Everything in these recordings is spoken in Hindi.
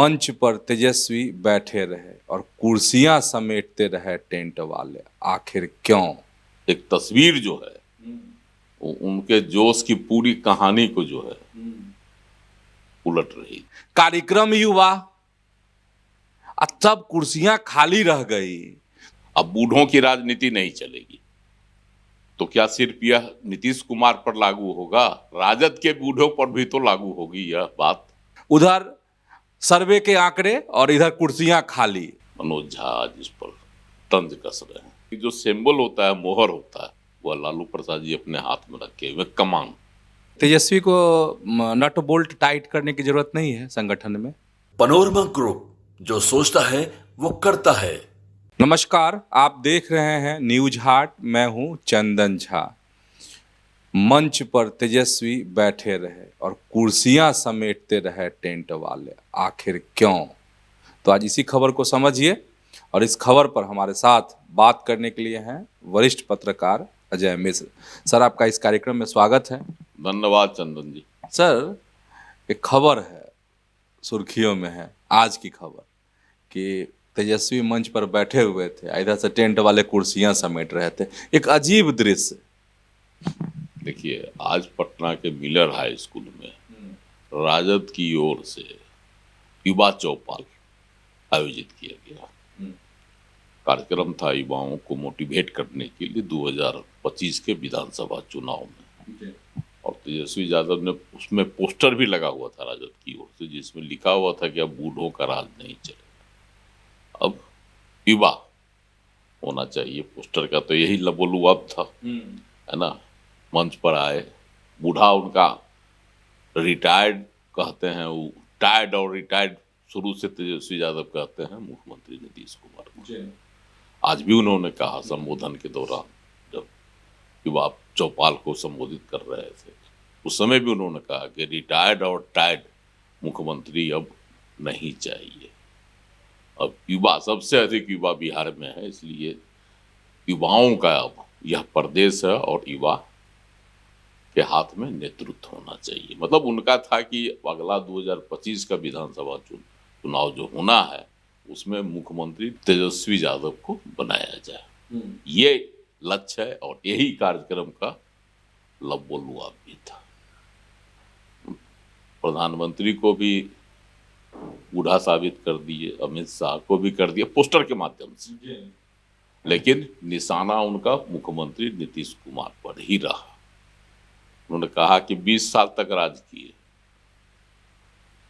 मंच पर तेजस्वी बैठे रहे और कुर्सियां समेटते रहे टेंट वाले, आखिर क्यों? एक तस्वीर जो है उनके जोश की पूरी कहानी को जो है उलट रही। कार्यक्रम ही हुआ, तब कुर्सियां खाली रह गई। अब बूढ़ों की राजनीति नहीं चलेगी तो क्या सिर्फ यह नीतीश कुमार पर लागू होगा? राजद के बूढ़ों पर भी तो लागू होगी यह बात। उधर सर्वे के आंकड़े और इधर कुर्सियां खाली। मनोज झा आज इस पर तंज कस रहे हैं। जो सिंबल होता है, मोहर होता है, वह लालू प्रसाद जी अपने हाथ में रखे हुए कमान। तेजस्वी को नट बोल्ट टाइट करने की जरूरत नहीं है संगठन में। पनोरमा ग्रुप, जो सोचता है वो करता है। नमस्कार, आप देख रहे हैं न्यूज हाट। मैं हूं चंदन झा। मंच पर तेजस्वी बैठे रहे और कुर्सियां समेटते रहे टेंट वाले, आखिर क्यों? तो आज इसी खबर को समझिए और इस खबर पर हमारे साथ बात करने के लिए हैं वरिष्ठ पत्रकार अजय मिश्र। सर, आपका इस कार्यक्रम में स्वागत है। धन्यवाद चंदन जी। सर, एक खबर है, सुर्खियों में है आज की खबर कि तेजस्वी मंच पर बैठे हुए थे, इधर से टेंट वाले कुर्सियां समेट रहे थे। एक अजीब दृश्य। देखिए, आज पटना के मिलर हाई स्कूल में राजद की ओर से युवा चौपाल आयोजित किया गया। कार्यक्रम था युवाओं को मोटिवेट करने के लिए 2025 के विधानसभा चुनाव में। और तेजस्वी यादव ने उसमें पोस्टर भी लगा हुआ था राजद की ओर से, जिसमें लिखा हुआ था कि अब बूढ़ों का राज नहीं चलेगा, अब युवा होना चाहिए। पोस्टर का तो यही लबोलुआब था, है ना। मंच पर आए, बूढ़ा उनका रिटायर्ड कहते हैं, वो टायर्ड और रिटायर्ड शुरू से तेजस्वी यादव कहते हैं मुख्यमंत्री नीतीश कुमार को। आज भी उन्होंने कहा संबोधन के दौरान, जब युवा चौपाल को संबोधित कर रहे थे, उस समय भी उन्होंने कहा कि रिटायर्ड और टायर्ड मुख्यमंत्री अब नहीं चाहिए। अब युवा, सबसे अधिक युवा बिहार में है, इसलिए युवाओं का अब यह प्रदेश है और युवा के हाथ में नेतृत्व होना चाहिए। मतलब उनका था कि अगला 2025 का विधानसभा चुनाव जो होना है, उसमें मुख्यमंत्री तेजस्वी यादव को बनाया जाए, ये लक्ष्य है। और यही कार्यक्रम का लबोलुआब भी था। प्रधानमंत्री को भी बूढ़ा साबित कर दिए, अमित शाह को भी कर दिया पोस्टर के माध्यम से, लेकिन निशाना उनका मुख्यमंत्री नीतीश कुमार पर ही रहा। उन्होंने कहा कि 20 साल तक राज किए,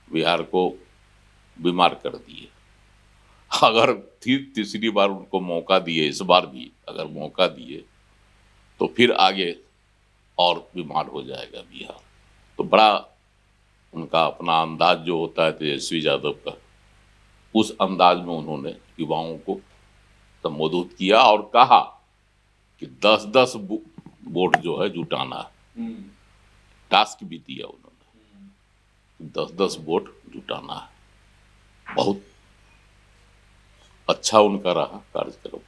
बिहार को बीमार कर दिए। अगर तीसरी बार उनको मौका दिए, इस बार भी अगर मौका दिए, तो फिर आगे और बीमार हो जाएगा बिहार। तो बड़ा उनका अपना अंदाज जो होता है तेजस्वी यादव का, उस अंदाज में उन्होंने युवाओं को संबोधित किया और कहा कि 10-10 वोट जो है जुटाना है। टास्क भी दिया उन्होंने, 10-10 वोट जुटाना है। बहुत अच्छा उनका रहा कार्यक्रम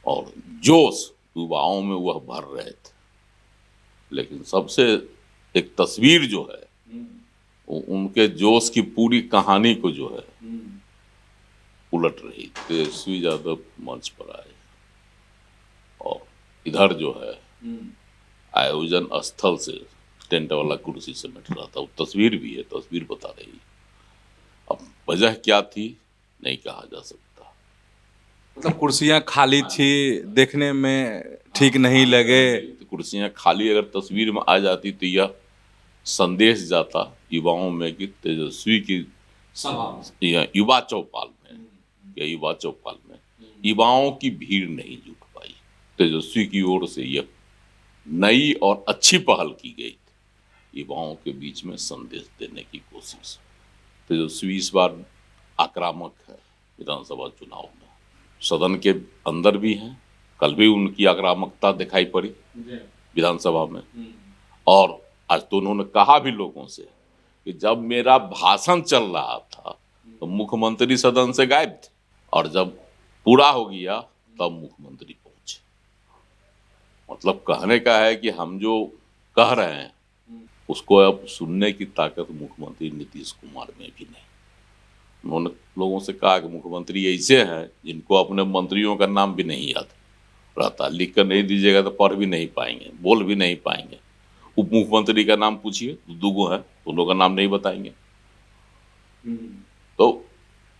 और जोश युवाओं में वह भर रहे थे। लेकिन सबसे एक तस्वीर जो है, उनके जोश की पूरी कहानी को जो है उलट रही। तेजस्वी यादव मंच पर आए और इधर जो है आयोजन स्थल से टेंट वाला कुर्सी समेट रहा था। वो तस्वीर भी है, तस्वीर बता रही। अब वजह क्या थी नहीं कहा जा सकता। मतलब कुर्सियां खाली थी, देखने में ठीक नहीं लगे। कुर्सियां खाली अगर तस्वीर में आ जाती तो यह संदेश जाता युवाओं में कि तेजस्वी की युवा चौपाल में या युवा चौपाल में युवाओं की भीड़ नहीं जुट पाई। तेजस्वी की ओर से यह नई और अच्छी पहल की गई थी, युवाओं के बीच में संदेश देने की कोशिश। तेजस्वी इस बार आक्रामक है विधानसभा चुनाव में, सदन के अंदर भी हैं। कल भी उनकी आक्रामकता दिखाई पड़ी विधानसभा में। और आज तो उन्होंने कहा भी लोगों से कि जब मेरा भाषण चल रहा था तो मुख्यमंत्री सदन से गायब थे, और जब पूरा हो गया तब मुख्यमंत्री पहुंचे। मतलब कहने का है कि हम जो कह रहे हैं उसको अब सुनने की ताकत मुख्यमंत्री नीतीश कुमार में भी नहीं। उन्होंने लोगों से कहा कि मुख्यमंत्री ऐसे हैं जिनको अपने मंत्रियों का नाम भी नहीं याद रहता, लिख कर नहीं दीजिएगा तो पढ़ भी नहीं पाएंगे, बोल भी नहीं पाएंगे। उप मुख्यमंत्री का नाम पूछिए, दूगो है, उन लोगों का नाम नहीं बताएंगे। तो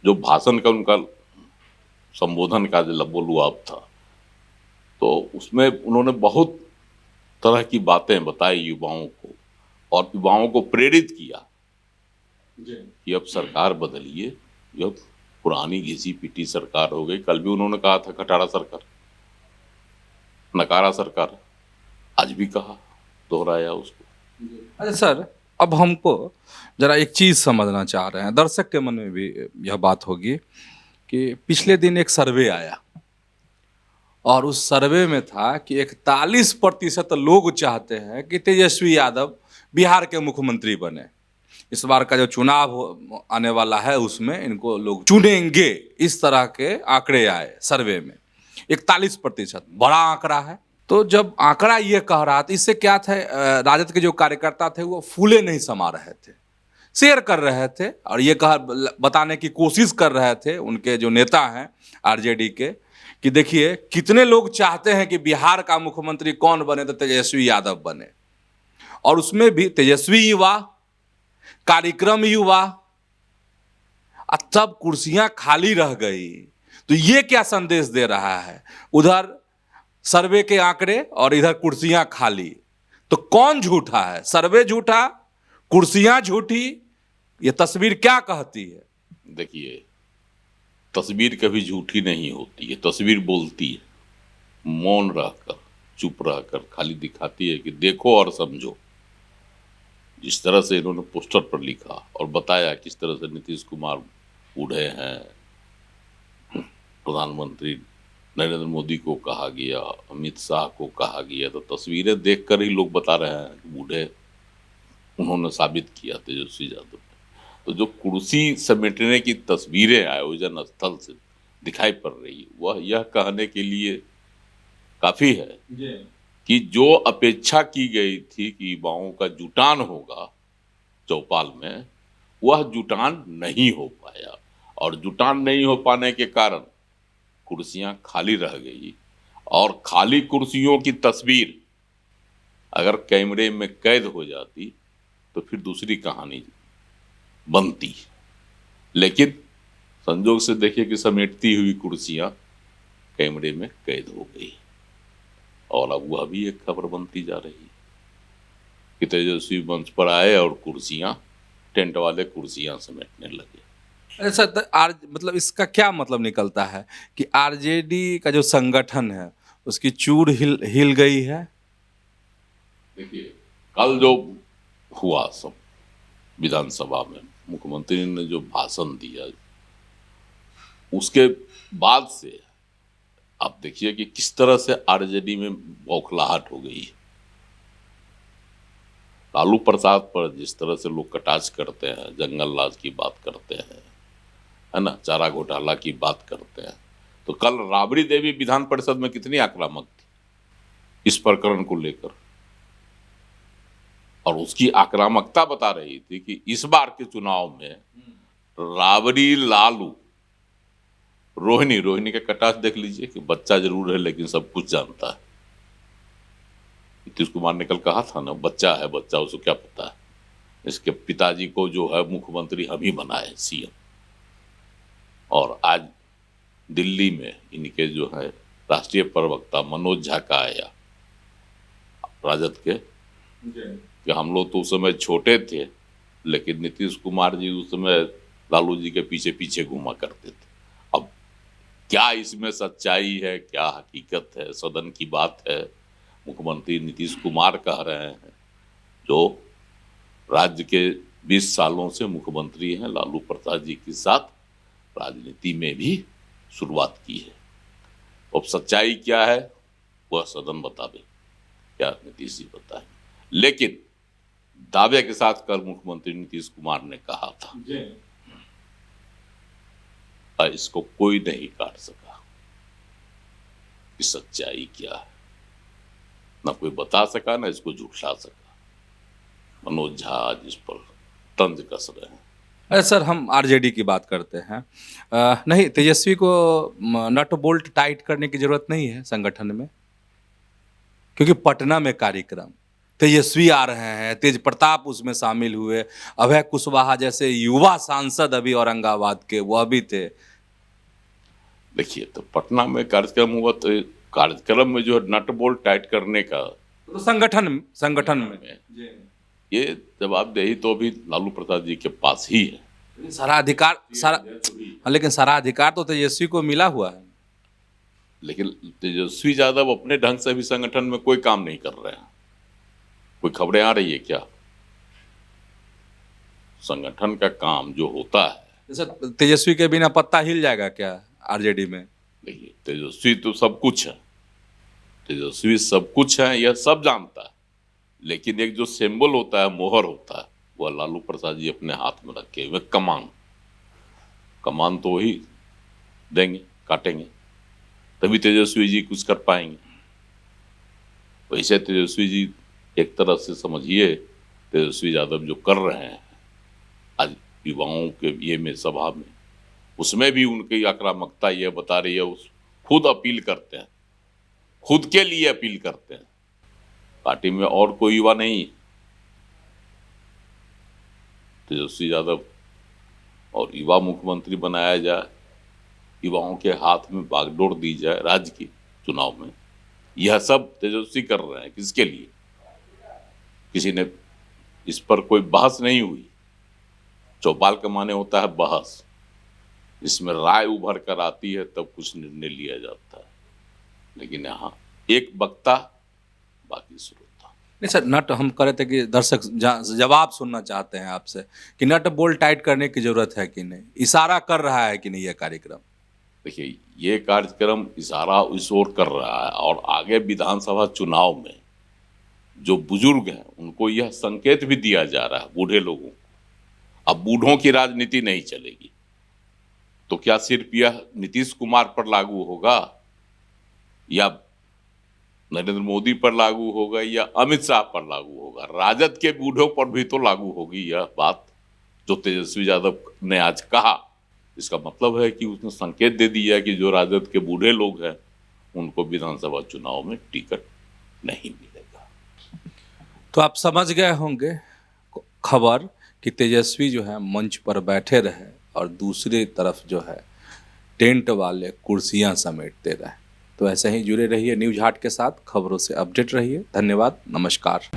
जो भाषण का उनका संबोधन का जो लबोलुआब था, तो उसमें उन्होंने बहुत तरह की बातें बताई युवाओं को और युवाओं को प्रेरित किया कि अब सरकार बदलिए, जब पुरानी घिसी पिटी सरकार हो गई। कल भी उन्होंने कहा था खटारा सरकार, नकारा सरकार, आज भी कहा, दोहराया उसको। अच्छा सर, अब हमको जरा एक चीज़ समझना चाह रहे हैं, दर्शक के मन में भी यह बात होगी कि पिछले दिन एक सर्वे आया और उस सर्वे में था कि 41% लोग चाहते हैं कि तेजस्वी यादव बिहार के मुख्यमंत्री बने। इस बार का जो चुनाव आने वाला है उसमें इनको लोग चुनेंगे, इस तरह के आंकड़े आए सर्वे में। 41% बड़ा आंकड़ा है। तो जब आंकड़ा ये कह रहा था, इससे क्या था, राजद के जो कार्यकर्ता थे वो फूले नहीं समा रहे थे, शेयर कर रहे थे और ये बताने की कोशिश कर रहे थे उनके जो नेता हैं आरजेडी के, कि देखिए कितने लोग चाहते हैं कि बिहार का मुख्यमंत्री कौन बने, तो तेजस्वी यादव बने। और उसमें भी तेजस्वी युवा, कार्यक्रम युवा, तब कुर्सियां खाली रह गई। तो ये क्या संदेश दे रहा है, उधर सर्वे के आंकड़े और इधर कुर्सियां खाली, तो कौन झूठा है? सर्वे झूठा, कुर्सियां झूठी, ये तस्वीर क्या कहती है? देखिए, तस्वीर कभी झूठी नहीं होती है, तस्वीर बोलती है, मौन रहकर, चुप रहकर खाली दिखाती है कि देखो और समझो। जिस तरह से इन्होंने पोस्टर पर लिखा और बताया किस तरह से नीतीश कुमार बूढ़े हैं, प्रधानमंत्री नरेंद्र मोदी को कहा गया, अमित शाह को कहा गया, तो तस्वीरें देखकर ही लोग बता रहे हैं कि बूढ़े उन्होंने साबित किया तेजस्वी यादव। तो जो कुर्सी समेटने की तस्वीरें आयोजन स्थल से दिखाई पड़ रही, वह यह कहने के लिए काफी है कि जो अपेक्षा की गई थी कि युवाओं का जुटान होगा चौपाल में, वह जुटान नहीं हो पाया। और जुटान नहीं हो पाने के कारण कुर्सियां खाली रह गई। और खाली कुर्सियों की तस्वीर अगर कैमरे में कैद हो जाती तो फिर दूसरी कहानी बनती। लेकिन संजोग से देखिए कि समेटती हुई कुर्सियां कैमरे में कैद हो गई और अब वह भी एक खबर बनती जा रही है कि तेजस्वी मंच पर आए और कुर्सियां, टेंट वाले कुर्सियां समेटने लगे। ऐसा मतलब इसका क्या मतलब निकलता है कि आरजेडी का जो संगठन है उसकी चूड़ हिल गई है? देखिए, कल जो हुआ सब विधानसभा में, मुख्यमंत्री ने जो भाषण दिया, उसके बाद से आप देखिए कि किस तरह से आरजेडी में बौखलाहट हो गई है। लालू प्रसाद पर जिस तरह से लोग कटाक्ष करते हैं, जंगल राज की बात करते हैं, है ना, चारा घोटाला की बात करते हैं, तो कल राबड़ी देवी विधान परिषद में कितनी आक्रामक थी इस प्रकरण को लेकर, और उसकी आक्रामकता बता रही थी कि इस बार के चुनाव में राबड़ी, लालू, रोहिणी का कटाक्ष देख लीजिए कि बच्चा जरूर है लेकिन सब कुछ जानता है। नीतीश कुमार ने कल कहा था ना, बच्चा है, बच्चा, उसको क्या पता है, इसके पिताजी को जो है मुख्यमंत्री हम ही बनाए सीएम। और आज दिल्ली में इनके जो है राष्ट्रीय प्रवक्ता मनोज झा का आया, राजद के, कि हम लोग तो उस समय छोटे थे लेकिन नीतीश कुमार जी उस समय लालू जी के पीछे पीछे घूमा करते थे। अब क्या इसमें सच्चाई है, क्या हकीकत है, सदन की बात है। मुख्यमंत्री नीतीश कुमार कह रहे हैं, जो राज्य के 20 सालों से मुख्यमंत्री हैं, लालू प्रसाद जी के साथ राजनीति में भी शुरुआत की है। अब सच्चाई क्या है वह सदन बतावे, क्या नीतीश जी बताएं। लेकिन दावे के साथ कल मुख्यमंत्री नीतीश कुमार ने कहा था, इसको कोई नहीं काट सका कि सच्चाई क्या है, ना कोई बता सका ना इसको झुठला सका। मनोज झा जिस पर तंज कस रहे हैं अरे सर, हम आरजेडी की बात करते हैं। नहीं, तेजस्वी को नट बोल्ट टाइट करने की जरूरत नहीं है संगठन में, क्योंकि पटना में कार्यक्रम, तेजस्वी आ रहे हैं, तेज प्रताप उसमें शामिल हुए, अभय कुशवाहा जैसे युवा सांसद अभी औरंगाबाद के वह भी थे। देखिए, तो पटना में कार्यक्रम हुआ, तो कार्यक्रम में जो है नट बोल्ट टाइट करने का तो संगठन में ये जवाबदेही तो अभी लालू प्रसाद जी के पास ही है। सारा अधिकार, हाँ, लेकिन सारा अधिकार तो तेजस्वी को मिला हुआ है। लेकिन तेजस्वी यादव अपने ढंग से भी संगठन में कोई काम नहीं कर रहे हैं। कोई खबरें आ रही है क्या? संगठन का काम जो होता है, जैसे तेजस्वी के बिना पत्ता हिल जाएगा क्या आरजेडी में? देखिए, तेजस्वी तो सब कुछ है, तेजस्वी सब कुछ है, यह सब जानता है। लेकिन एक जो सिंबल होता है, मोहर होता है, वह लालू प्रसाद जी अपने हाथ में रखे हुए। कमान तो वही देंगे, काटेंगे, तभी तेजस्वी जी कुछ कर पाएंगे। वैसे तेजस्वी जी एक तरह से समझिए, तेजस्वी यादव जो कर रहे हैं आज युवाओं के ये में सभा में, उसमें भी उनकी आक्रामकता यह बता रही है, उस खुद अपील करते हैं, खुद के लिए अपील करते हैं। पार्टी में और कोई युवा नहीं, तेजस्वी यादव और युवा मुख्यमंत्री बनाया जाए, युवाओं के हाथ में बागडोर दी जाए राज्य की चुनाव में, यह सब तेजस्वी कर रहे हैं। किसके लिए? किसी ने इस पर कोई बहस नहीं हुई। चौपाल का माने होता है बहस, इसमें राय उभर कर आती है तब कुछ निर्णय लिया जाता है। लेकिन यहाँ एक वक्ता, बाकी श्रोता। नहीं सर, नट हम कह रहे थे कि दर्शक जवाब सुनना चाहते हैं आपसे कि नट बोल्ट टाइट करने की जरूरत है कि नहीं, इशारा कर रहा है कि नहीं यह कार्यक्रम? देखिए, ये कार्यक्रम इशारा इस ओर कर रहा है, और आगे विधानसभा चुनाव में जो बुजुर्ग हैं उनको यह संकेत भी दिया जा रहा है, बूढ़े लोगों को। अब बूढ़ों की राजनीति नहीं चलेगी, तो क्या सिर्फ यह नीतीश कुमार पर लागू होगा, या नरेंद्र मोदी पर लागू होगा, या अमित शाह पर लागू होगा? राजद के बूढ़ों पर भी तो लागू होगी यह बात जो तेजस्वी यादव ने आज कहा। इसका मतलब है कि उसने संकेत दे दिया कि जो राजद के बूढ़े लोग हैं उनको विधानसभा चुनाव में टिकट नहीं मिलेगा। तो आप समझ गए होंगे खबर कि तेजस्वी जो है मंच पर बैठे रहे और दूसरी तरफ जो है टेंट वाले कुर्सियां समेटते रहे। तो ऐसे ही जुड़े रहिए न्यूज़ हाट के साथ, खबरों से अपडेट रहिए। धन्यवाद, नमस्कार।